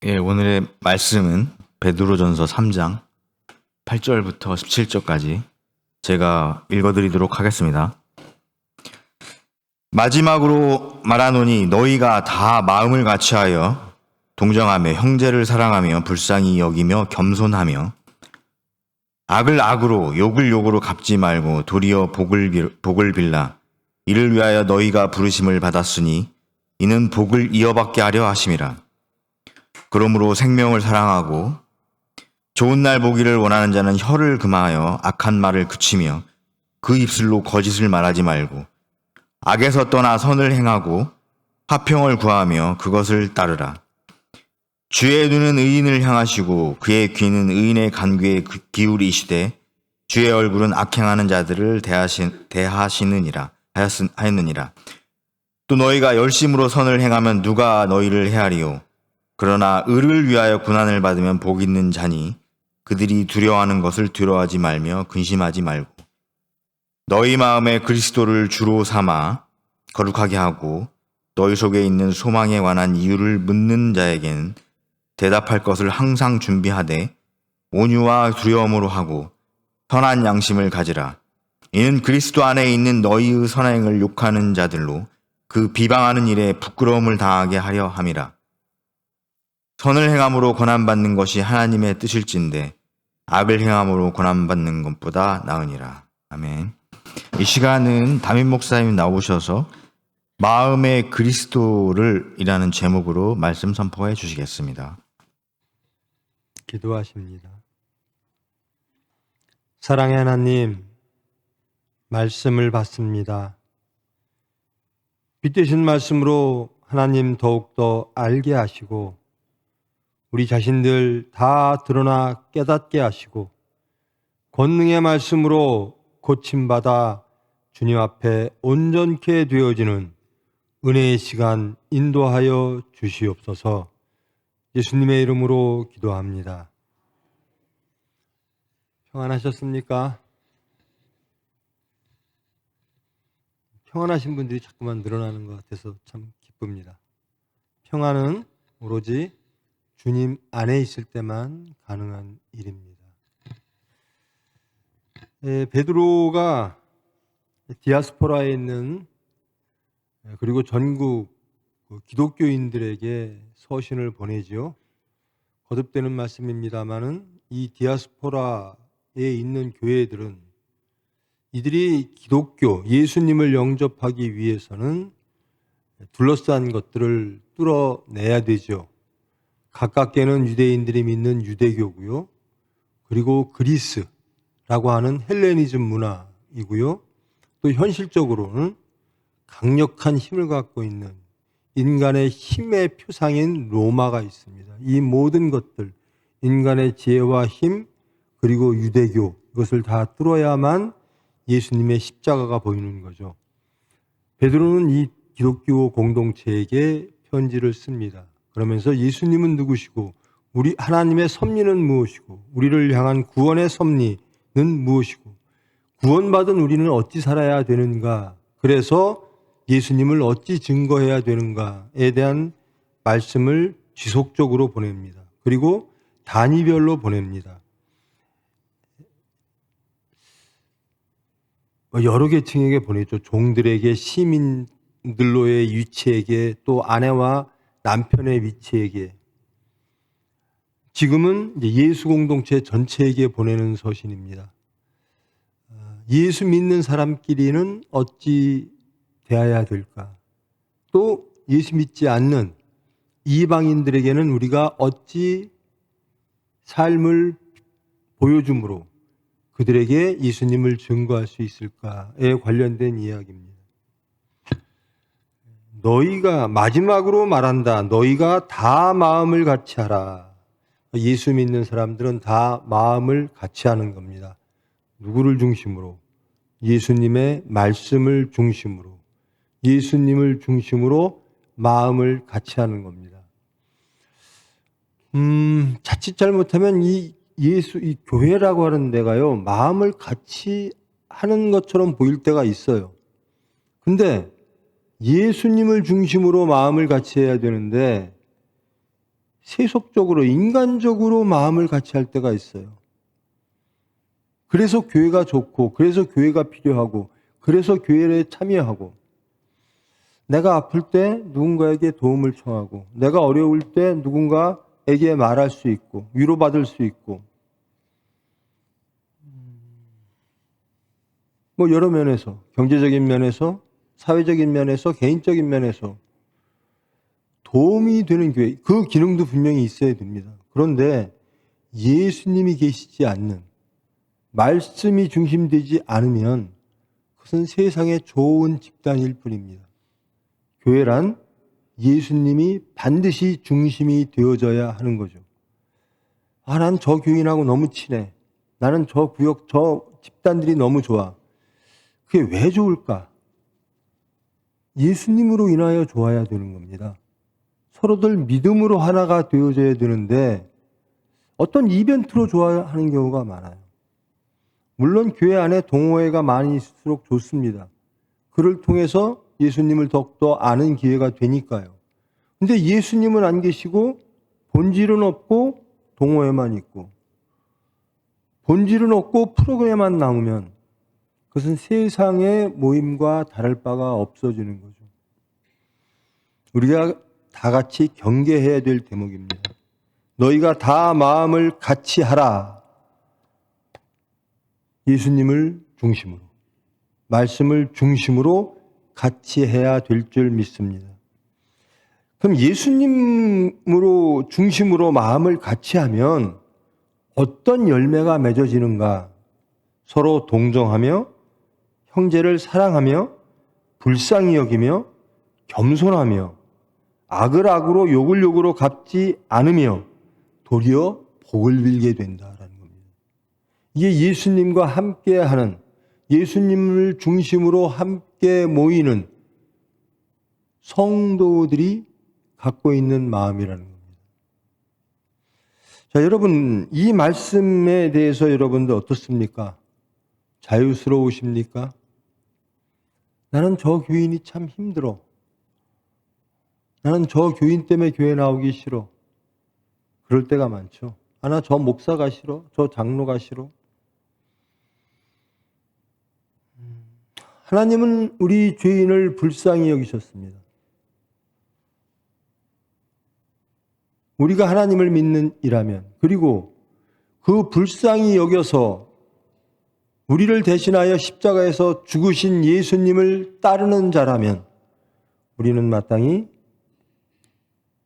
오늘의 말씀은 베드로전서 3장 8절부터 17절까지 제가 읽어드리도록 하겠습니다. 마지막으로 말하노니 너희가 다 마음을 같이하여 동정하며 형제를 사랑하며 불쌍히 여기며 겸손하며 악을 악으로 욕을 욕으로 갚지 말고 도리어 복을 빌라. 이를 위하여 너희가 부르심을 받았으니 이는 복을 이어받게 하려 하심이라. 그러므로 생명을 사랑하고 좋은 날 보기를 원하는 자는 혀를 금하여 악한 말을 그치며 그 입술로 거짓을 말하지 말고 악에서 떠나 선을 행하고 화평을 구하며 그것을 따르라. 주의 눈은 의인을 향하시고 그의 귀는 의인의 간구에 기울이시되 주의 얼굴은 악행하는 자들을 대하시느니라 하였느니라. 또 너희가 열심으로 선을 행하면 누가 너희를 헤아리요. 그러나 의를 위하여 고난을 받으면 복 있는 자니 그들이 두려워하는 것을 두려워하지 말며 근심하지 말고 너희 마음에 그리스도를 주로 삼아 거룩하게 하고 너희 속에 있는 소망에 관한 이유를 묻는 자에게는 대답할 것을 항상 준비하되 온유와 두려움으로 하고 선한 양심을 가지라. 이는 그리스도 안에 있는 너희의 선행을 욕하는 자들로 그 비방하는 일에 부끄러움을 당하게 하려 함이라. 선을 행함으로 고난받는 것이 하나님의 뜻일진데 악을 행함으로 고난받는 것보다 나으니라. 아멘. 이 시간은 담임 목사님 나오셔서 마음의 그리스도를 이라는 제목으로 말씀 선포해 주시겠습니다. 기도하십니다. 사랑의 하나님, 말씀을 받습니다. 빛되신 말씀으로 하나님 더욱더 알게 하시고 우리 자신들 다 드러나 깨닫게 하시고 권능의 말씀으로 고침받아 주님 앞에 온전케 되어지는 은혜의 시간 인도하여 주시옵소서. 예수님의 이름으로 기도합니다. 평안하셨습니까? 평안하신 분들이 자꾸만 늘어나는 것 같아서 참 기쁩니다. 평안은 오로지 주님 안에 있을 때만 가능한 일입니다. 베드로가 디아스포라에 있는 그리고 전국 기독교인들에게 서신을 보내지요. 거듭되는 말씀입니다마는 이 디아스포라에 있는 교회들은 이들이 기독교, 예수님을 영접하기 위해서는 둘러싼 것들을 뚫어내야 되죠. 가깝게는 유대인들이 믿는 유대교고요. 그리고 그리스라고 하는 헬레니즘 문화이고요. 또 현실적으로는 강력한 힘을 갖고 있는 인간의 힘의 표상인 로마가 있습니다. 이 모든 것들, 인간의 지혜와 힘, 그리고 유대교, 이것을 다 뚫어야만 예수님의 십자가가 보이는 거죠. 베드로는 이 기독교 공동체에게 편지를 씁니다. 그러면서 예수님은 누구시고 우리 하나님의 섭리는 무엇이고 우리를 향한 구원의 섭리는 무엇이고 구원받은 우리는 어찌 살아야 되는가, 그래서 예수님을 어찌 증거해야 되는가에 대한 말씀을 지속적으로 보냅니다. 그리고 단위별로 보냅니다. 여러 계층에게 보내죠. 종들에게, 시민들로의 위치에게, 또 아내와 남편의 위치에게. 지금은 예수 공동체 전체에게 보내는 서신입니다. 예수 믿는 사람끼리는 어찌 대해야 될까? 또 예수 믿지 않는 이방인들에게는 우리가 어찌 삶을 보여줌으로 그들에게 예수님을 증거할 수 있을까에 관련된 이야기입니다. 너희가 마지막으로 말한다. 너희가 다 마음을 같이 하라. 예수 믿는 사람들은 다 마음을 같이 하는 겁니다. 누구를 중심으로? 예수님의 말씀을 중심으로, 예수님을 중심으로 마음을 같이 하는 겁니다. 자칫 잘못하면 이 교회라고 하는 데가요, 마음을 같이 하는 것처럼 보일 때가 있어요. 근데 예수님을 중심으로 마음을 같이 해야 되는데 세속적으로 인간적으로 마음을 같이 할 때가 있어요. 그래서 교회가 좋고, 그래서 교회가 필요하고, 그래서 교회에 참여하고, 내가 아플 때 누군가에게 도움을 청하고, 내가 어려울 때 누군가에게 말할 수 있고, 위로받을 수 있고, 뭐 여러 면에서, 경제적인 면에서, 사회적인 면에서, 개인적인 면에서 도움이 되는 교회, 그 기능도 분명히 있어야 됩니다. 그런데 예수님이 계시지 않는, 말씀이 중심되지 않으면 그것은 세상에 좋은 집단일 뿐입니다. 교회란 예수님이 반드시 중심이 되어져야 하는 거죠. 아, 난 저 교인하고 너무 친해. 나는 저 구역, 저 집단들이 너무 좋아. 그게 왜 좋을까? 예수님으로 인하여 좋아야 되는 겁니다. 서로들 믿음으로 하나가 되어져야 되는데 어떤 이벤트로 좋아하는 경우가 많아요. 물론 교회 안에 동호회가 많이 있을수록 좋습니다. 그를 통해서 예수님을 더욱더 아는 기회가 되니까요. 근데 예수님은 안 계시고 본질은 없고 동호회만 있고 본질은 없고 프로그램만 나오면 그것은 세상의 모임과 다를 바가 없어지는 거죠. 우리가 다 같이 경계해야 될 대목입니다. 너희가 다 마음을 같이 하라. 예수님을 중심으로, 말씀을 중심으로 같이 해야 될 줄 믿습니다. 그럼 예수님으로 중심으로 마음을 같이 하면 어떤 열매가 맺어지는가? 서로 동정하며 형제를 사랑하며 불쌍히 여기며 겸손하며 악을 악으로 욕을 욕으로 갚지 않으며 도리어 복을 빌게 된다라는 겁니다. 이게 예수님과 함께하는, 예수님을 중심으로 함께 모이는 성도들이 갖고 있는 마음이라는 겁니다. 자, 여러분, 이 말씀에 대해서 여러분들 어떻습니까? 자유스러우십니까? 나는 저 교인이 참 힘들어. 나는 저 교인 때문에 교회 나오기 싫어. 그럴 때가 많죠. 아, 나 저 목사가 싫어. 저 장로가 싫어. 하나님은 우리 죄인을 불쌍히 여기셨습니다. 우리가 하나님을 믿는 이라면, 그리고 그 불쌍히 여겨서 우리를 대신하여 십자가에서 죽으신 예수님을 따르는 자라면 우리는 마땅히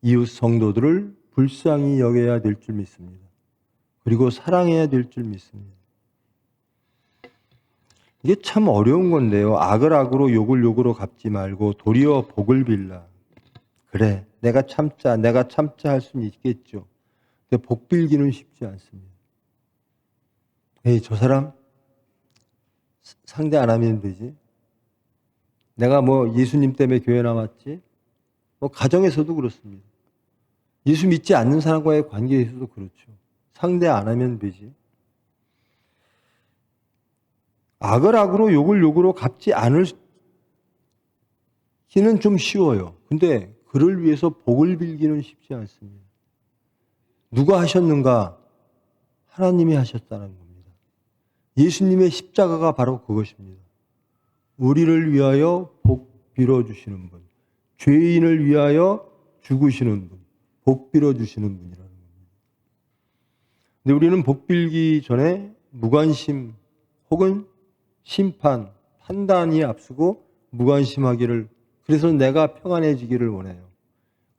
이웃 성도들을 불쌍히 여겨야 될 줄 믿습니다. 그리고 사랑해야 될 줄 믿습니다. 이게 참 어려운 건데요. 악을 악으로 욕을 욕으로 갚지 말고 도리어 복을 빌라. 그래, 내가 참자 할 수는 있겠죠. 근데 복 빌기는 쉽지 않습니다. 에이, 저 사람 상대 안 하면 되지. 내가 뭐 예수님 때문에 교회 나왔지. 뭐 가정에서도 그렇습니다. 예수 믿지 않는 사람과의 관계에서도 그렇죠. 상대 안 하면 되지. 악을 악으로 욕을 욕으로 갚지 않을 기는 좀 쉬워요. 근데 그를 위해서 복을 빌기는 쉽지 않습니다. 누가 하셨는가? 하나님이 하셨다는 겁니다. 예수님의 십자가가 바로 그것입니다. 우리를 위하여 복 빌어주시는 분, 죄인을 위하여 죽으시는 분, 복 빌어주시는 분이라는 겁니다. 근데 우리는 복 빌기 전에 무관심 혹은 심판, 판단이 앞서고 무관심하기를, 그래서 내가 평안해지기를 원해요.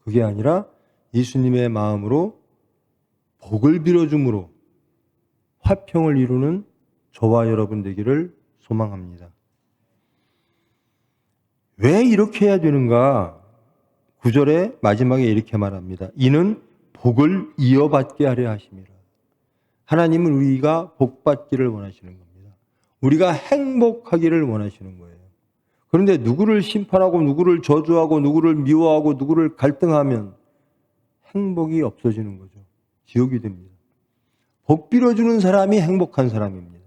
그게 아니라 예수님의 마음으로 복을 빌어줌으로 화평을 이루는 저와 여러분 되기를 소망합니다. 왜 이렇게 해야 되는가? 9절의 마지막에 이렇게 말합니다. 이는 복을 이어받게 하려 하심이라. 하나님은 우리가 복받기를 원하시는 겁니다. 우리가 행복하기를 원하시는 거예요. 그런데 누구를 심판하고 누구를 저주하고 누구를 미워하고 누구를 갈등하면 행복이 없어지는 거죠. 지옥이 됩니다. 복 빌어주는 사람이 행복한 사람입니다.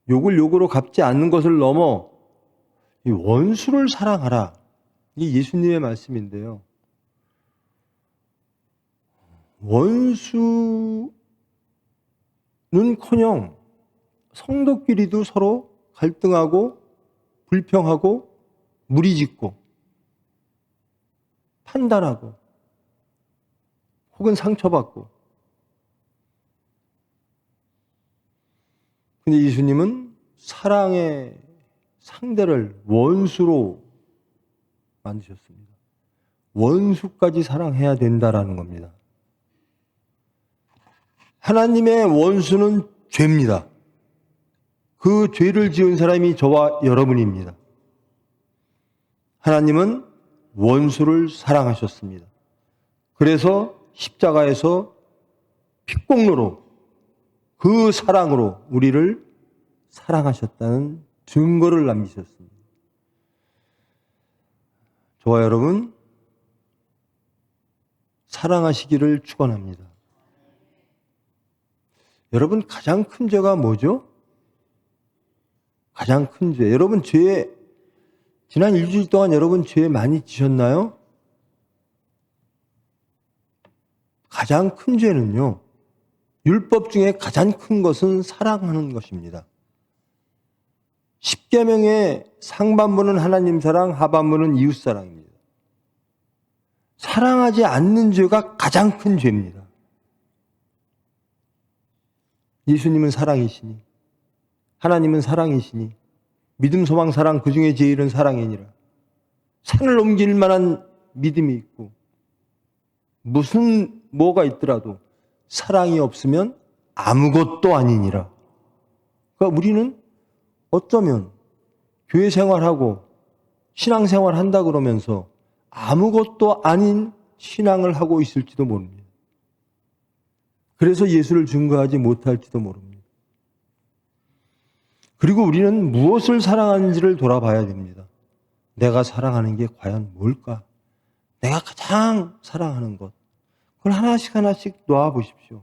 욕을 욕으로 갚지 않는 것을 넘어 이 원수를 사랑하라. 이게 예수님의 말씀인데요. 원수는커녕 성도끼리도 서로 갈등하고 불평하고 무리짓고 판단하고 혹은 상처받고. 근데 예수님은 사랑의 상대를 원수로 만드셨습니다. 원수까지 사랑해야 된다라는 겁니다. 하나님의 원수는 죄입니다. 그 죄를 지은 사람이 저와 여러분입니다. 하나님은 원수를 사랑하셨습니다. 그래서 십자가에서 핏공로로 그 사랑으로 우리를 사랑하셨다는 증거를 남기셨습니다. 저와 여러분 사랑하시기를 축원합니다. 여러분 가장 큰 죄가 뭐죠? 가장 큰 죄. 여러분 지난 일주일 동안 여러분 죄 많이 지셨나요? 가장 큰 죄는요, 율법 중에 가장 큰 것은 사랑하는 것입니다. 십계명의 상반부는 하나님 사랑, 하반부는 이웃 사랑입니다. 사랑하지 않는 죄가 가장 큰 죄입니다. 예수님은 사랑이시니, 하나님은 사랑이시니, 믿음, 소망, 사랑 그 중에 제일은 사랑이니라. 산을 옮길 만한 믿음이 있고 무슨 뭐가 있더라도 사랑이 없으면 아무것도 아니니라. 그러니까 우리는 어쩌면 교회 생활하고 신앙생활 한다 그러면서 아무것도 아닌 신앙을 하고 있을지도 모릅니다. 그래서 예수를 증거하지 못할지도 모릅니다. 그리고 우리는 무엇을 사랑하는지를 돌아봐야 됩니다. 내가 사랑하는 게 과연 뭘까? 내가 가장 사랑하는 것. 그걸 하나씩 하나씩 놓아보십시오.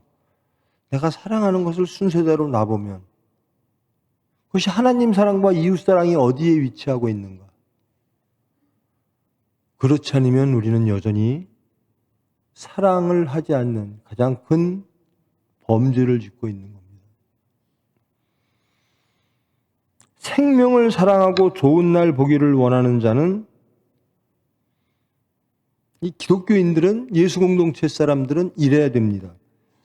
내가 사랑하는 것을 순서대로 놔보면 그것이 하나님 사랑과 이웃 사랑이 어디에 위치하고 있는가? 그렇지 않으면 우리는 여전히 사랑을 하지 않는 가장 큰 범죄를 짓고 있는 겁니다. 생명을 사랑하고 좋은 날 보기를 원하는 자는, 이 기독교인들은, 예수 공동체 사람들은 이래야 됩니다.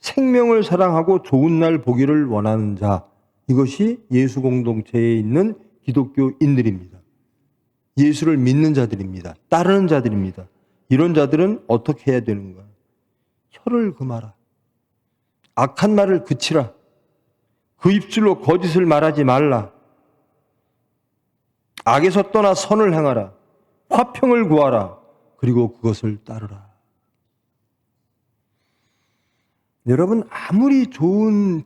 생명을 사랑하고 좋은 날 보기를 원하는 자, 이것이 예수 공동체에 있는 기독교인들입니다. 예수를 믿는 자들입니다. 따르는 자들입니다. 이런 자들은 어떻게 해야 되는가? 혀를 금하라. 악한 말을 그치라. 그 입술로 거짓을 말하지 말라. 악에서 떠나 선을 행하라. 화평을 구하라. 그리고 그것을 따르라. 여러분, 아무리 좋은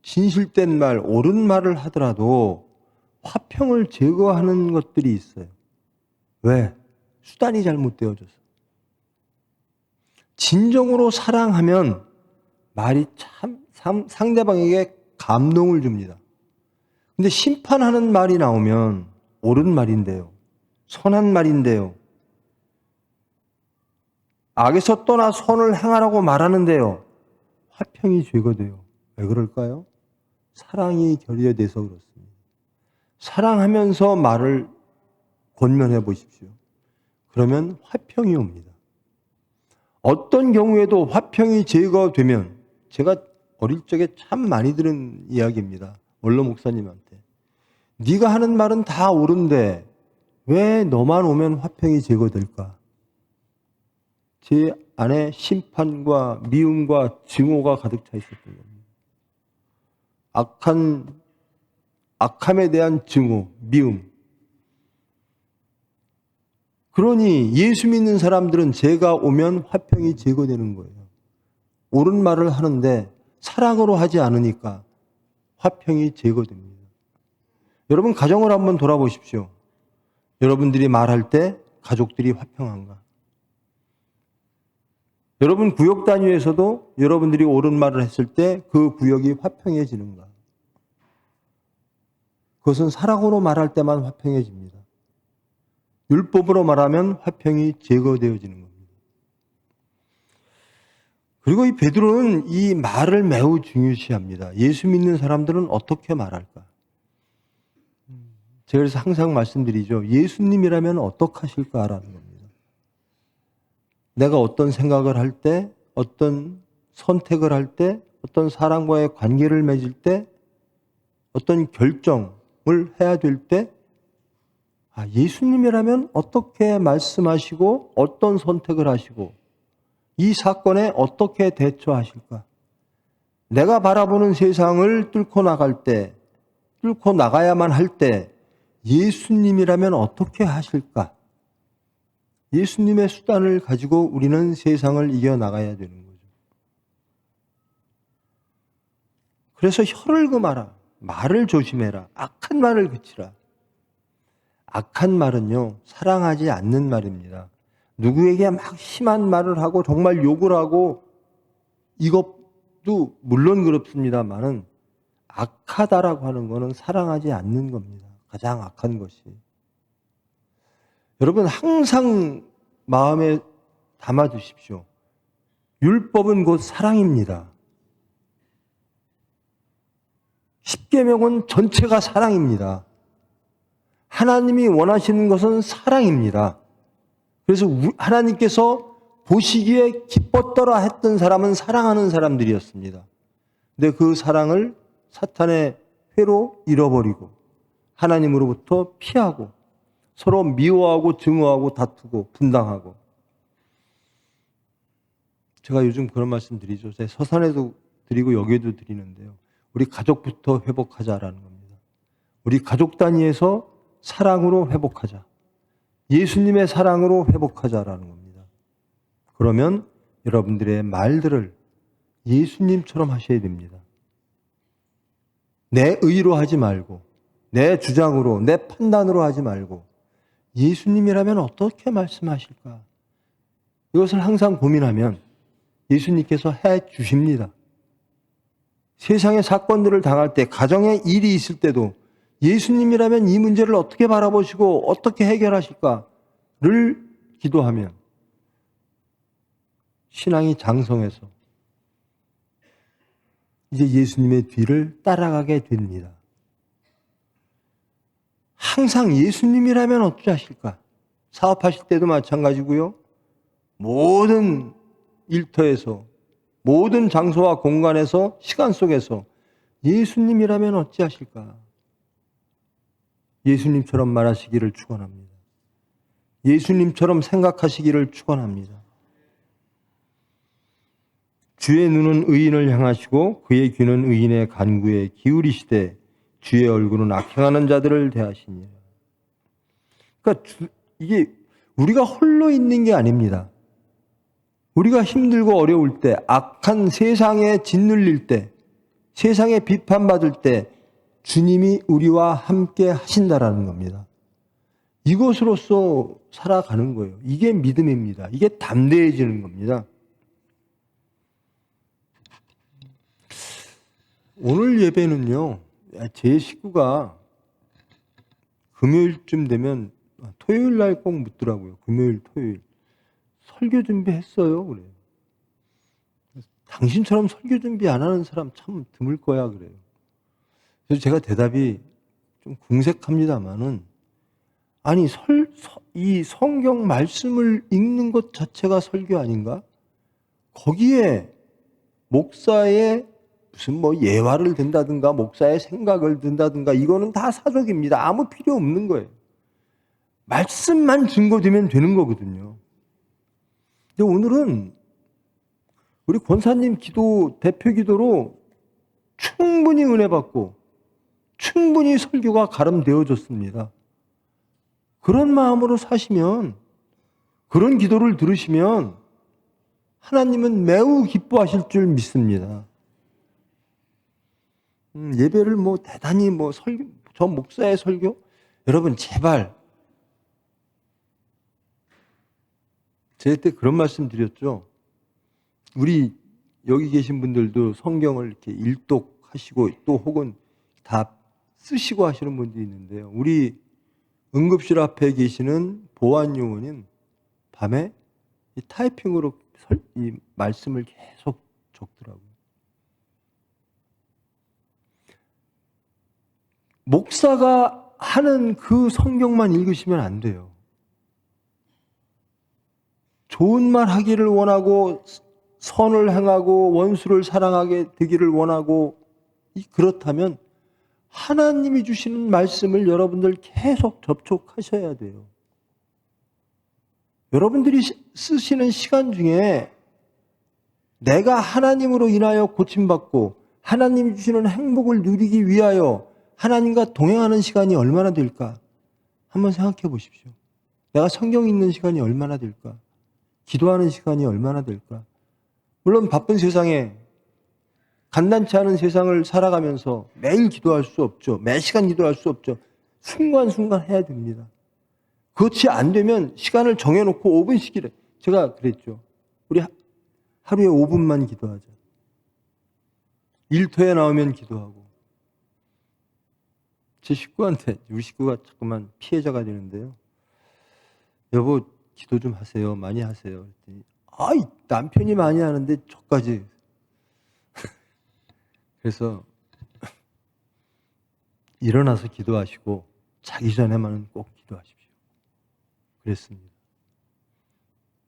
진실된 말, 옳은 말을 하더라도 화평을 제거하는 것들이 있어요. 왜? 수단이 잘못되어져서. 진정으로 사랑하면 말이 참 상대방에게 감동을 줍니다. 근데 심판하는 말이 나오면 옳은 말인데요, 선한 말인데요, 악에서 떠나 선을 행하라고 말하는데요, 화평이 죄가 돼요. 왜 그럴까요? 사랑이 결여돼서 그렇습니다. 사랑하면서 말을 권면해 보십시오. 그러면 화평이 옵니다. 어떤 경우에도 화평이 제거되면, 제가 어릴 적에 참 많이 들은 이야기입니다. 원로 목사님한테. 네가 하는 말은 다 옳은데 왜 너만 오면 화평이 제거될까? 제 안에 심판과 미움과 증오가 가득 차 있었던 겁니다. 악함에 대한 증오, 미움. 그러니 예수 믿는 사람들은 제가 오면 화평이 제거되는 거예요. 옳은 말을 하는데 사랑으로 하지 않으니까 화평이 제거됩니다. 여러분 가정을 한번 돌아보십시오. 여러분들이 말할 때 가족들이 화평한가? 여러분 구역 단위에서도 여러분들이 옳은 말을 했을 때 그 구역이 화평해지는가? 그것은 사랑으로 말할 때만 화평해집니다. 율법으로 말하면 화평이 제거되어지는 겁니다. 그리고 이 베드로는 이 말을 매우 중요시합니다. 예수 믿는 사람들은 어떻게 말할까? 제가 그래서 항상 말씀드리죠. 예수님이라면 어떡하실까라는 겁니다. 내가 어떤 생각을 할 때, 어떤 선택을 할 때, 어떤 사람과의 관계를 맺을 때, 어떤 결정을 해야 될 때, 예수님이라면 어떻게 말씀하시고 어떤 선택을 하시고 이 사건에 어떻게 대처하실까? 내가 바라보는 세상을 뚫고 나갈 때, 뚫고 나가야만 할 때 예수님이라면 어떻게 하실까? 예수님의 수단을 가지고 우리는 세상을 이겨나가야 되는 거죠. 그래서 혀를 금하라. 말을 조심해라. 악한 말을 그치라. 악한 말은요, 사랑하지 않는 말입니다. 누구에게 막 심한 말을 하고 정말 욕을 하고 이것도 물론 그렇습니다만은 악하다라고 하는 것은 사랑하지 않는 겁니다. 가장 악한 것이. 여러분 항상 마음에 담아 두십시오. 율법은 곧 사랑입니다. 십계명은 전체가 사랑입니다. 하나님이 원하시는 것은 사랑입니다. 그래서 하나님께서 보시기에 기뻤더라 했던 사람은 사랑하는 사람들이었습니다. 근데 그 사랑을 사탄의 회로 잃어버리고 하나님으로부터 피하고 서로 미워하고 증오하고 다투고 분당하고. 제가 요즘 그런 말씀 드리죠. 제가 서산에도 드리고 여기에도 드리는데요. 우리 가족부터 회복하자라는 겁니다. 우리 가족 단위에서 사랑으로 회복하자. 예수님의 사랑으로 회복하자라는 겁니다. 그러면 여러분들의 말들을 예수님처럼 하셔야 됩니다. 내 의로 하지 말고 내 주장으로 내 판단으로 하지 말고 예수님이라면 어떻게 말씀하실까? 이것을 항상 고민하면 예수님께서 해 주십니다. 세상의 사건들을 당할 때 가정에 일이 있을 때도 예수님이라면 이 문제를 어떻게 바라보시고 어떻게 해결하실까를 기도하면 신앙이 장성해서 이제 예수님의 뒤를 따라가게 됩니다. 항상 예수님이라면 어찌하실까? 사업하실 때도 마찬가지고요. 모든 일터에서 모든 장소와 공간에서 시간 속에서 예수님이라면 어찌하실까? 예수님처럼 말하시기를 축원합니다. 예수님처럼 생각하시기를 축원합니다. 주의 눈은 의인을 향하시고 그의 귀는 의인의 간구에 기울이시되 주의 얼굴은 악행하는 자들을 대하시니라. 그러니까 이게 우리가 홀로 있는 게 아닙니다. 우리가 힘들고 어려울 때, 악한 세상에 짓눌릴 때, 세상에 비판받을 때 주님이 우리와 함께 하신다라는 겁니다. 이것으로서 살아가는 거예요. 이게 믿음입니다. 이게 담대해지는 겁니다. 오늘 예배는요, 제 식구가 금요일쯤 되면 토요일 날 꼭 묻더라고요. 금요일, 토요일. 설교 준비했어요. 그래요. 당신처럼 설교 준비 안 하는 사람 참 드물 거야. 그래요. 그래서 제가 대답이 좀 궁색합니다만은, 아니, 이 성경 말씀을 읽는 것 자체가 설교 아닌가? 거기에 목사의 무슨 뭐 예화를 든다든가 목사의 생각을 든다든가 이거는 다 사족입니다. 아무 필요 없는 거예요. 말씀만 증거되면 되는 거거든요. 근데 오늘은 우리 권사님 기도, 대표 기도로 충분히 은혜 받고 충분히 설교가 가름되어졌습니다. 그런 마음으로 사시면, 그런 기도를 들으시면 하나님은 매우 기뻐하실 줄 믿습니다. 예배를 뭐 대단히 뭐 설교, 저 목사의 설교? 여러분 제발, 제가 때 그런 말씀 드렸죠. 우리 여기 계신 분들도 성경을 이렇게 일독하시고 또 혹은 다 쓰시고 하시는 분도 있는데요. 우리 응급실 앞에 계시는 보안 요원은 밤에 이 타이핑으로 이 말씀을 계속 적더라고요. 목사가 하는 그 성경만 읽으시면 안 돼요. 좋은 말 하기를 원하고 선을 행하고 원수를 사랑하게 되기를 원하고 그렇다면 하나님이 주시는 말씀을 여러분들 계속 접촉하셔야 돼요. 여러분들이 쓰시는 시간 중에 내가 하나님으로 인하여 고침받고 하나님이 주시는 행복을 누리기 위하여 하나님과 동행하는 시간이 얼마나 될까? 한번 생각해 보십시오. 내가 성경 읽는 시간이 얼마나 될까? 기도하는 시간이 얼마나 될까? 물론 바쁜 세상에 간단치 않은 세상을 살아가면서 매일 기도할 수 없죠. 매 시간 기도할 수 없죠. 순간순간 해야 됩니다. 그렇지 안 되면 시간을 정해놓고 5분씩이래. 제가 그랬죠. 우리 하루에 5분만 기도하자. 일터에 나오면 기도하고. 제 식구한테, 우리 식구가 자꾸만 피해자가 되는데요. 여보, 기도 좀 하세요. 많이 하세요. 그랬더니, 아이, 남편이 많이 하는데 저까지. 그래서 일어나서 기도하시고 자기 전에만은 꼭 기도하십시오. 그랬습니다.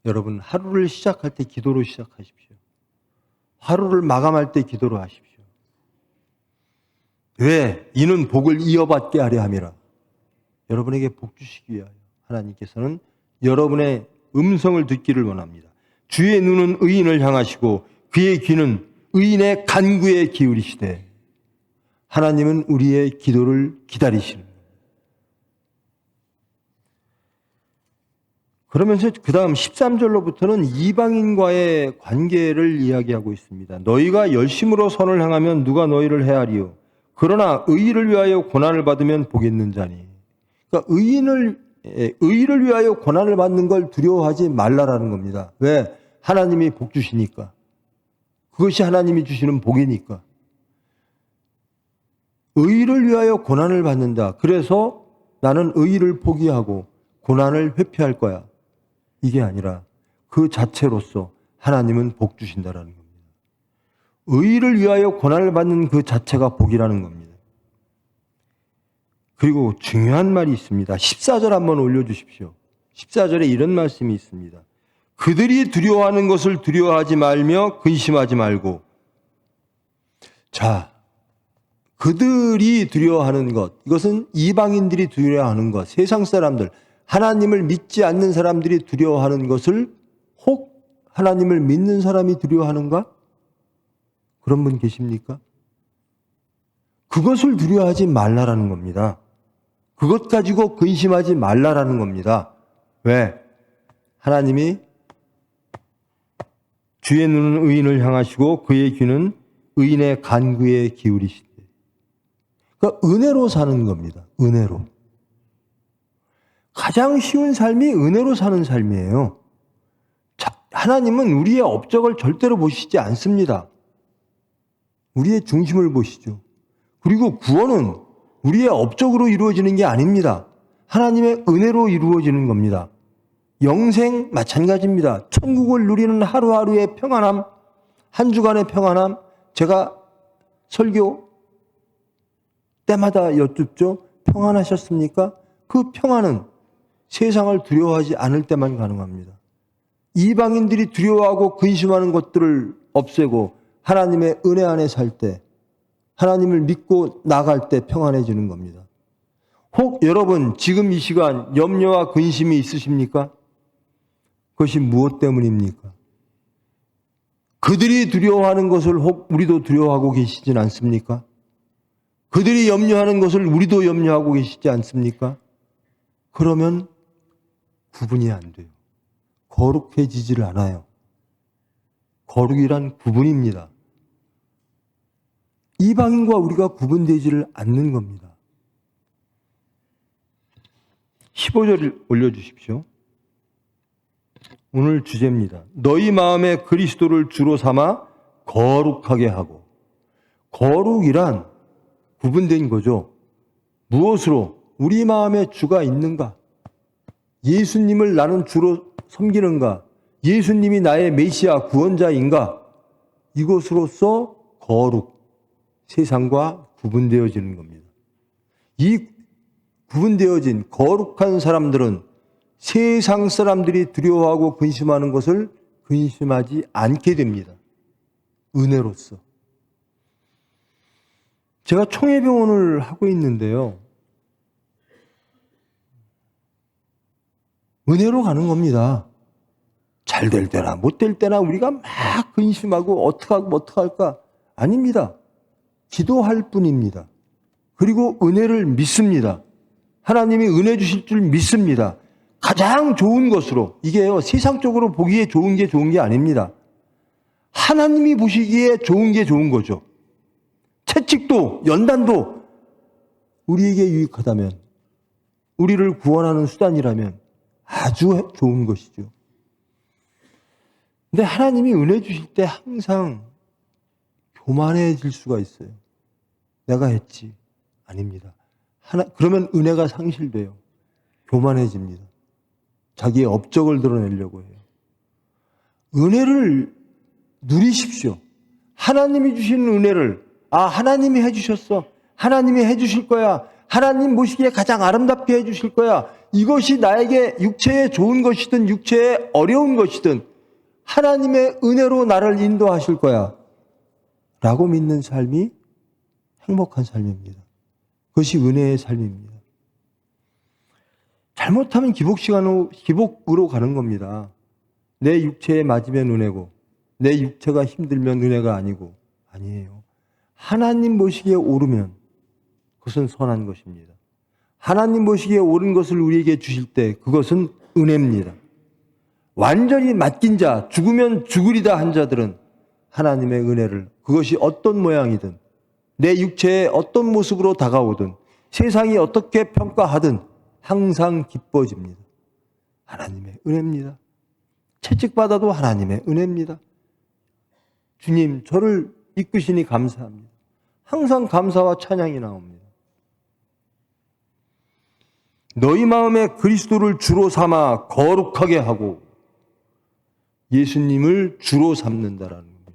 여러분, 하루를 시작할 때 기도로 시작하십시오. 하루를 마감할 때 기도로 하십시오. 왜? 이는 복을 이어받게 하려 함이라. 여러분에게 복 주시기 위하여 하나님께서는 여러분의 음성을 듣기를 원합니다. 주의 눈은 의인을 향하시고 그의 귀는 의인의 간구에 기울이시되 하나님은 우리의 기도를 기다리시는 거예요. 그러면서 그 다음 13절로부터는 이방인과의 관계를 이야기하고 있습니다. 너희가 열심으로 선을 행하면 누가 너희를 해하리요. 그러나 의의를 위하여 고난을 받으면 복 있는 자니. 그러니까 의의를 위하여 고난을 받는 걸 두려워하지 말라라는 겁니다. 왜? 하나님이 복 주시니까. 그것이 하나님이 주시는 복이니까. 의의를 위하여 고난을 받는다. 그래서 나는 의의를 포기하고 고난을 회피할 거야. 이게 아니라 그 자체로서 하나님은 복 주신다라는 겁니다. 의의를 위하여 고난을 받는 그 자체가 복이라는 겁니다. 그리고 중요한 말이 있습니다. 14절 한번 올려주십시오. 14절에 이런 말씀이 있습니다. 그들이 두려워하는 것을 두려워하지 말며 근심하지 말고. 자, 그들이 두려워하는 것, 이것은 이방인들이 두려워하는 것, 세상 사람들, 하나님을 믿지 않는 사람들이 두려워하는 것을 혹 하나님을 믿는 사람이 두려워하는가? 그런 분 계십니까? 그것을 두려워하지 말라라는 겁니다. 그것 가지고 근심하지 말라라는 겁니다. 왜? 하나님이 주의 눈은 의인을 향하시고 그의 귀는 의인의 간구에 기울이시되. 그러니까 은혜로 사는 겁니다. 은혜로. 가장 쉬운 삶이 은혜로 사는 삶이에요. 하나님은 우리의 업적을 절대로 보시지 않습니다. 우리의 중심을 보시죠. 그리고 구원은 우리의 업적으로 이루어지는 게 아닙니다. 하나님의 은혜로 이루어지는 겁니다. 영생 마찬가지입니다. 천국을 누리는 하루하루의 평안함, 한 주간의 평안함, 제가 설교 때마다 여쭙죠. 평안하셨습니까? 그 평안은 세상을 두려워하지 않을 때만 가능합니다. 이방인들이 두려워하고 근심하는 것들을 없애고 하나님의 은혜 안에 살 때, 하나님을 믿고 나갈 때 평안해지는 겁니다. 혹 여러분 지금 이 시간 염려와 근심이 있으십니까? 그것이 무엇 때문입니까? 그들이 두려워하는 것을 혹 우리도 두려워하고 계시진 않습니까? 그들이 염려하는 것을 우리도 염려하고 계시지 않습니까? 그러면 구분이 안 돼요. 거룩해지지를 않아요. 거룩이란 구분입니다. 이방인과 우리가 구분되지를 않는 겁니다. 15절을 올려주십시오. 오늘 주제입니다. 너희 마음에 그리스도를 주로 삼아 거룩하게 하고. 거룩이란 구분된 거죠. 무엇으로? 우리 마음에 주가 있는가? 예수님을 나는 주로 섬기는가? 예수님이 나의 메시아 구원자인가? 이것으로써 거룩, 세상과 구분되어지는 겁니다. 이 구분되어진 거룩한 사람들은 세상 사람들이 두려워하고 근심하는 것을 근심하지 않게 됩니다. 은혜로서. 제가 총회병원을 하고 있는데요. 은혜로 가는 겁니다. 잘 될 때나 못 될 때나 우리가 막 근심하고 어떡할까? 아닙니다. 기도할 뿐입니다. 그리고 은혜를 믿습니다. 하나님이 은혜 주실 줄 믿습니다. 가장 좋은 것으로, 이게요, 세상적으로 보기에 좋은 게 아닙니다. 하나님이 보시기에 좋은 게 좋은 거죠. 채찍도, 연단도 우리에게 유익하다면, 우리를 구원하는 수단이라면 아주 좋은 것이죠. 근데 하나님이 은혜 주실 때 항상 교만해질 수가 있어요. 내가 했지. 아닙니다. 그러면 은혜가 상실돼요. 교만해집니다. 자기의 업적을 드러내려고 해요. 은혜를 누리십시오. 하나님이 주시는 은혜를, 하나님이 해주셨어. 하나님이 해주실 거야. 하나님 보시기에 가장 아름답게 해주실 거야. 이것이 나에게 육체에 좋은 것이든 육체에 어려운 것이든 하나님의 은혜로 나를 인도하실 거야. 라고 믿는 삶이 행복한 삶입니다. 그것이 은혜의 삶입니다. 잘못하면 기복으로 가는 겁니다. 내 육체에 맞으면 은혜고 내 육체가 힘들면 은혜가 아니에요. 하나님 보시기에 오르면 그것은 선한 것입니다. 하나님 보시기에 옳은 것을 우리에게 주실 때 그것은 은혜입니다. 완전히 맡긴 자, 죽으면 죽으리다 한 자들은 하나님의 은혜를, 그것이 어떤 모양이든 내 육체에 어떤 모습으로 다가오든 세상이 어떻게 평가하든 항상 기뻐집니다. 하나님의 은혜입니다. 채찍받아도 하나님의 은혜입니다. 주님, 저를 이끄시니 감사합니다. 항상 감사와 찬양이 나옵니다. 너희 마음에 그리스도를 주로 삼아 거룩하게 하고 예수님을 주로 삼는다라는 겁니다.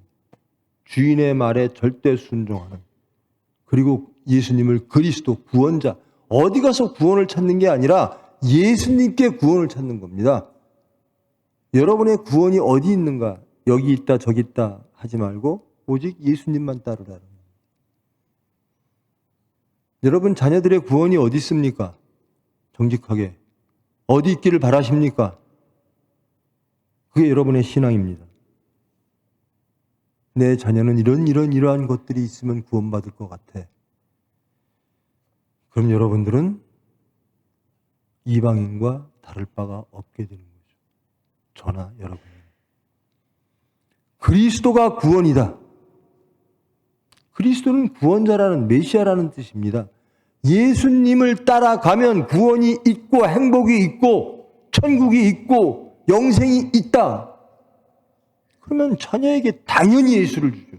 주인의 말에 절대 순종하는, 그리고 예수님을 그리스도 구원자, 어디 가서 구원을 찾는 게 아니라 예수님께 구원을 찾는 겁니다. 여러분의 구원이 어디 있는가, 여기 있다 저기 있다 하지 말고 오직 예수님만 따르라는 겁니다. 여러분 자녀들의 구원이 어디 있습니까? 정직하게 어디 있기를 바라십니까? 그게 여러분의 신앙입니다. 내 자녀는 이러한 것들이 있으면 구원받을 것 같아. 그럼 여러분들은 이방인과 다를 바가 없게 되는 거죠. 저나 여러분. 그리스도가 구원이다. 그리스도는 구원자라는, 메시아라는 뜻입니다. 예수님을 따라가면 구원이 있고 행복이 있고 천국이 있고 영생이 있다. 그러면 자녀에게 당연히 예수를 주죠.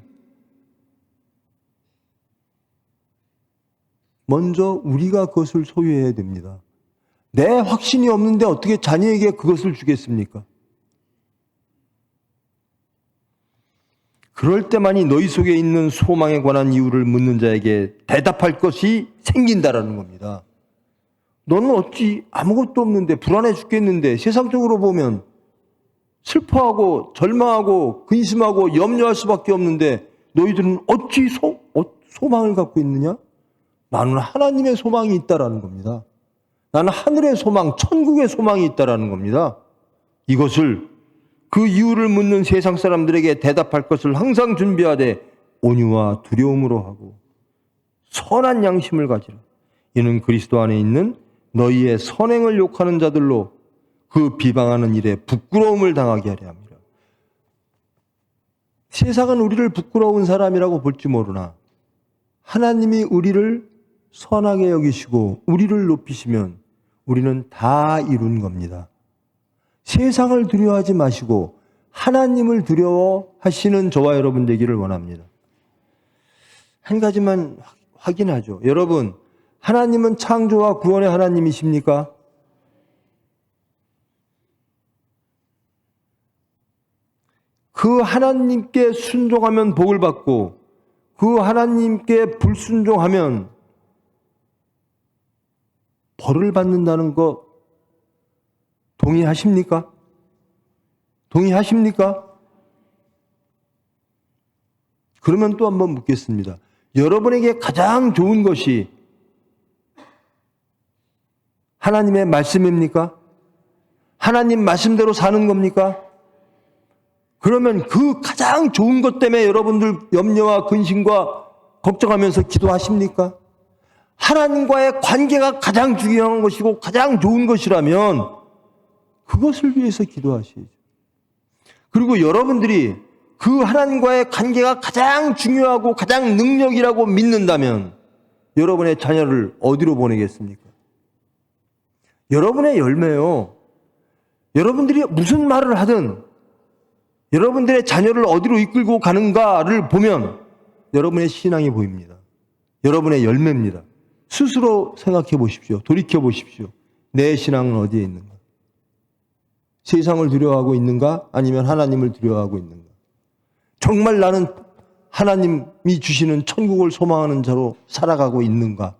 먼저 우리가 그것을 소유해야 됩니다. 내 확신이 없는데 어떻게 자녀에게 그것을 주겠습니까? 그럴 때만이 너희 속에 있는 소망에 관한 이유를 묻는 자에게 대답할 것이 생긴다라는 겁니다. 너는 어찌 아무것도 없는데, 불안해 죽겠는데, 세상적으로 보면 슬퍼하고 절망하고 근심하고 염려할 수밖에 없는데 너희들은 어찌 소망을 갖고 있느냐? 나는 하나님의 소망이 있다라는 겁니다. 나는 하늘의 소망, 천국의 소망이 있다라는 겁니다. 이것을, 그 이유를 묻는 세상 사람들에게 대답할 것을 항상 준비하되 온유와 두려움으로 하고 선한 양심을 가지라. 이는 그리스도 안에 있는 너희의 선행을 욕하는 자들로 그 비방하는 일에 부끄러움을 당하게 하려 합니다. 세상은 우리를 부끄러운 사람이라고 볼지 모르나 하나님이 우리를 선하게 여기시고 우리를 높이시면 우리는 다 이룬 겁니다. 세상을 두려워하지 마시고 하나님을 두려워하시는 저와 여러분 되기를 원합니다. 한 가지만 확인하죠. 여러분, 하나님은 창조와 구원의 하나님이십니까? 그 하나님께 순종하면 복을 받고 그 하나님께 불순종하면 벌을 받는다는 거 동의하십니까? 동의하십니까? 그러면 또 한번 묻겠습니다. 여러분에게 가장 좋은 것이 하나님의 말씀입니까? 하나님 말씀대로 사는 겁니까? 그러면 그 가장 좋은 것 때문에 여러분들 염려와 근심과 걱정하면서 기도하십니까? 하나님과의 관계가 가장 중요한 것이고 가장 좋은 것이라면 그것을 위해서 기도하시죠. 그리고 여러분들이 그 하나님과의 관계가 가장 중요하고 가장 능력이라고 믿는다면 여러분의 자녀를 어디로 보내겠습니까? 여러분의 열매요. 여러분들이 무슨 말을 하든 여러분들의 자녀를 어디로 이끌고 가는가를 보면 여러분의 신앙이 보입니다. 여러분의 열매입니다. 스스로 생각해 보십시오. 돌이켜 보십시오. 내 신앙은 어디에 있는가? 세상을 두려워하고 있는가? 아니면 하나님을 두려워하고 있는가? 정말 나는 하나님이 주시는 천국을 소망하는 자로 살아가고 있는가?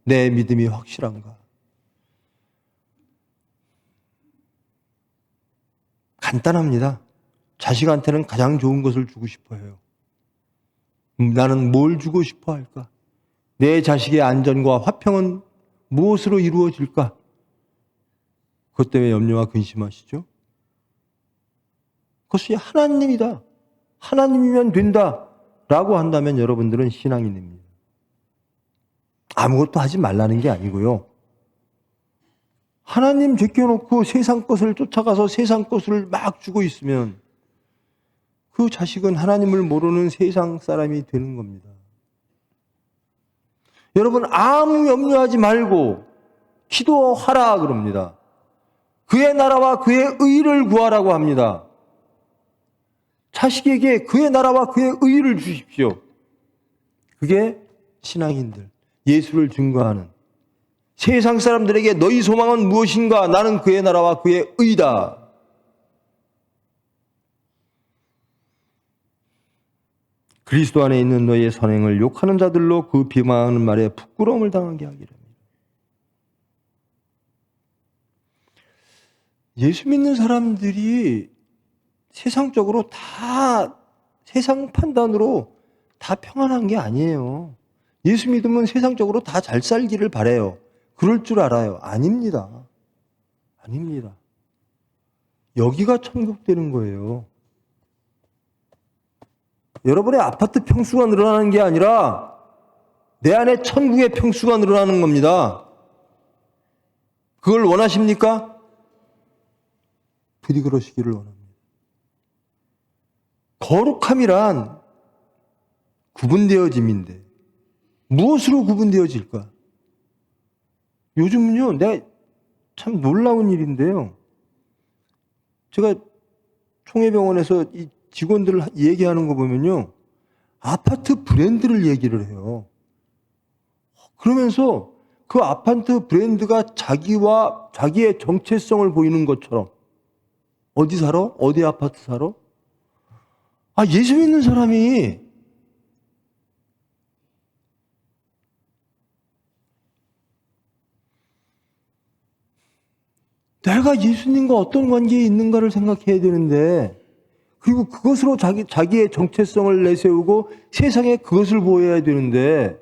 내 믿음이 확실한가? 간단합니다. 자식한테는 가장 좋은 것을 주고 싶어 해요. 나는 뭘 주고 싶어 할까? 내 자식의 안전과 화평은 무엇으로 이루어질까? 그것 때문에 염려와 근심하시죠? 그것이 하나님이다. 하나님이면 된다. 라고 한다면 여러분들은 신앙인입니다. 아무것도 하지 말라는 게 아니고요. 하나님 제껴놓고 세상 것을 쫓아가서 세상 것을 막 주고 있으면 그 자식은 하나님을 모르는 세상 사람이 되는 겁니다. 여러분 아무 염려하지 말고 기도하라 그럽니다. 그의 나라와 그의 의를 구하라고 합니다. 자식에게 그의 나라와 그의 의를 주십시오. 그게 신앙인들, 예수를 증거하는 세상 사람들에게 너희 소망은 무엇인가? 나는 그의 나라와 그의 의다. 그리스도 안에 있는 너희의 선행을 욕하는 자들로 그 비방하는 말에 부끄러움을 당하게 하기를. 예수 믿는 사람들이 세상적으로 다 세상 판단으로 다 평안한 게 아니에요. 예수 믿으면 세상적으로 다 잘 살기를 바라요. 그럴 줄 알아요. 아닙니다. 아닙니다. 여기가 천국 되는 거예요. 여러분의 아파트 평수가 늘어나는 게 아니라 내 안에 천국의 평수가 늘어나는 겁니다. 그걸 원하십니까? 부디 그러시기를 원합니다. 거룩함이란 구분되어짐인데 무엇으로 구분되어질까? 요즘은요, 내가 참 놀라운 일인데요. 제가 총회병원에서 이 직원들 얘기하는 거 보면요. 아파트 브랜드를 얘기를 해요. 그러면서 그 아파트 브랜드가 자기와 자기의 정체성을 보이는 것처럼 어디 살아? 어디 아파트 살아? 아, 예수 믿는 사람이 내가 예수님과 어떤 관계에 있는가를 생각해야 되는데 그리고 그것으로 자기의 정체성을 내세우고 세상에 그것을 보여야 되는데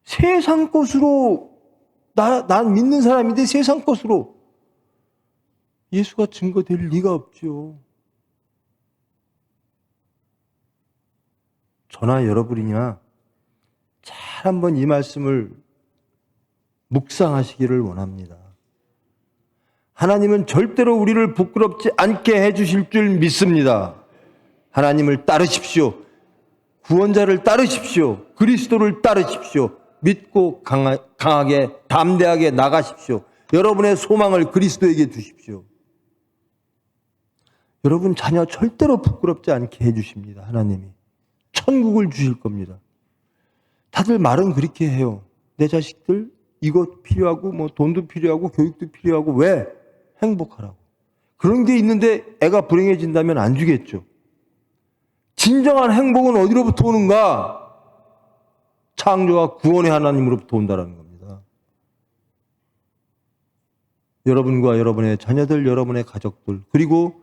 세상 것으로 난 믿는 사람인데 세상 것으로 예수가 증거될 리가 없죠. 저나 여러분이냐 잘 한번 이 말씀을 묵상하시기를 원합니다. 하나님은 절대로 우리를 부끄럽지 않게 해주실 줄 믿습니다. 하나님을 따르십시오. 구원자를 따르십시오. 그리스도를 따르십시오. 믿고 강하게 담대하게 나가십시오. 여러분의 소망을 그리스도에게 두십시오. 여러분 자녀 절대로 부끄럽지 않게 해주십니다. 하나님이 천국을 주실 겁니다. 다들 말은 그렇게 해요. 내 자식들 이것 필요하고 뭐 돈도 필요하고 교육도 필요하고 왜? 행복하라고. 그런 게 있는데 애가 불행해진다면 안 주겠죠. 진정한 행복은 어디로부터 오는가? 창조와 구원의 하나님으로부터 온다는 겁니다. 여러분과 여러분의 자녀들, 여러분의 가족들, 그리고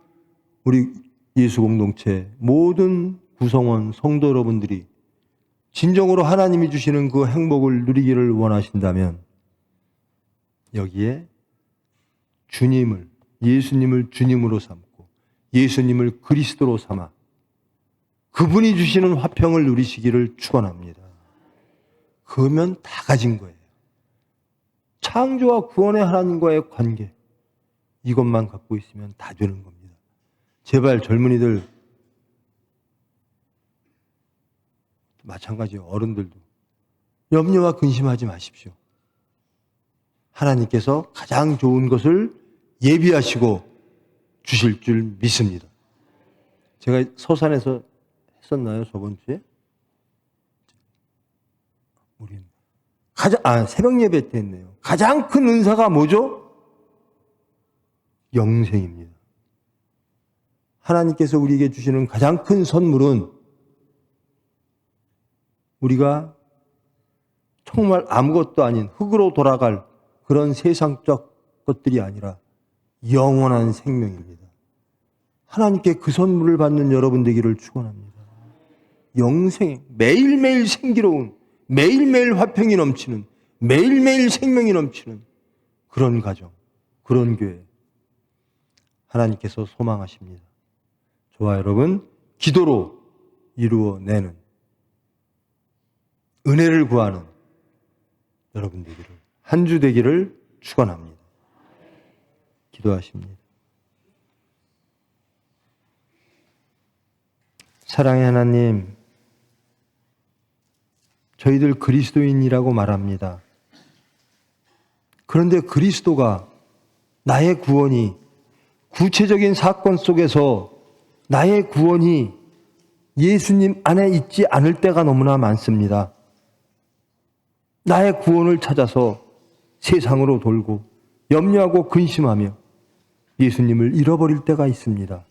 우리 예수 공동체 모든 구성원, 성도 여러분들이 진정으로 하나님이 주시는 그 행복을 누리기를 원하신다면 여기에 주님을, 예수님을 주님으로 삼고 예수님을 그리스도로 삼아 그분이 주시는 화평을 누리시기를 축원합니다. 그러면 다 가진 거예요. 창조와 구원의 하나님과의 관계, 이것만 갖고 있으면 다 되는 겁니다. 제발 젊은이들, 마찬가지예요. 어른들도 염려와 근심하지 마십시오. 하나님께서 가장 좋은 것을 예비하시고 주실 줄 믿습니다. 제가 서산에서 했었나요? 저번 주에? 우리는 새벽 예배 때 했네요. 가장 큰 은사가 뭐죠? 영생입니다. 하나님께서 우리에게 주시는 가장 큰 선물은 우리가 정말 아무것도 아닌 흙으로 돌아갈 그런 세상적 것들이 아니라 영원한 생명입니다. 하나님께 그 선물을 받는 여러분 되기를 축원합니다. 영생, 매일매일 생기로운, 매일매일 화평이 넘치는, 매일매일 생명이 넘치는 그런 가정, 그런 교회 하나님께서 소망하십니다. 저와 여러분 기도로 이루어내는 은혜를 구하는 여러분 되기를, 한 주 되기를 축원합니다. 기도하십니다. 사랑의 하나님, 저희들 그리스도인이라고 말합니다. 그런데 그리스도가, 나의 구원이, 구체적인 사건 속에서 나의 구원이 예수님 안에 있지 않을 때가 너무나 많습니다. 나의 구원을 찾아서 세상으로 돌고 염려하고 근심하며 예수님을 잃어버릴 때가 있습니다.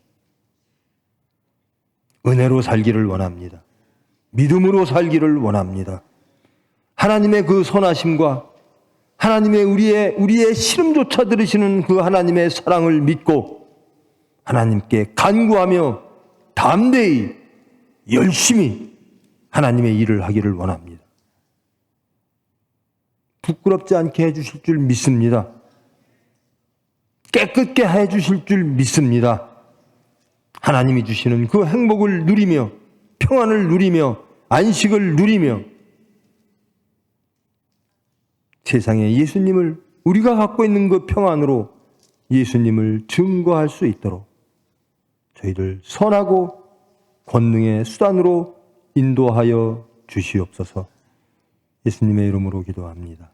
은혜로 살기를 원합니다. 믿음으로 살기를 원합니다. 하나님의 그 선하심과 하나님의 우리의 시름조차 들으시는 그 하나님의 사랑을 믿고 하나님께 간구하며 담대히 열심히 하나님의 일을 하기를 원합니다. 부끄럽지 않게 해주실 줄 믿습니다. 깨끗게 해주실 줄 믿습니다. 하나님이 주시는 그 행복을 누리며 평안을 누리며 안식을 누리며 세상에 예수님을, 우리가 갖고 있는 그 평안으로 예수님을 증거할 수 있도록 저희들 선하고 권능의 수단으로 인도하여 주시옵소서. 예수님의 이름으로 기도합니다.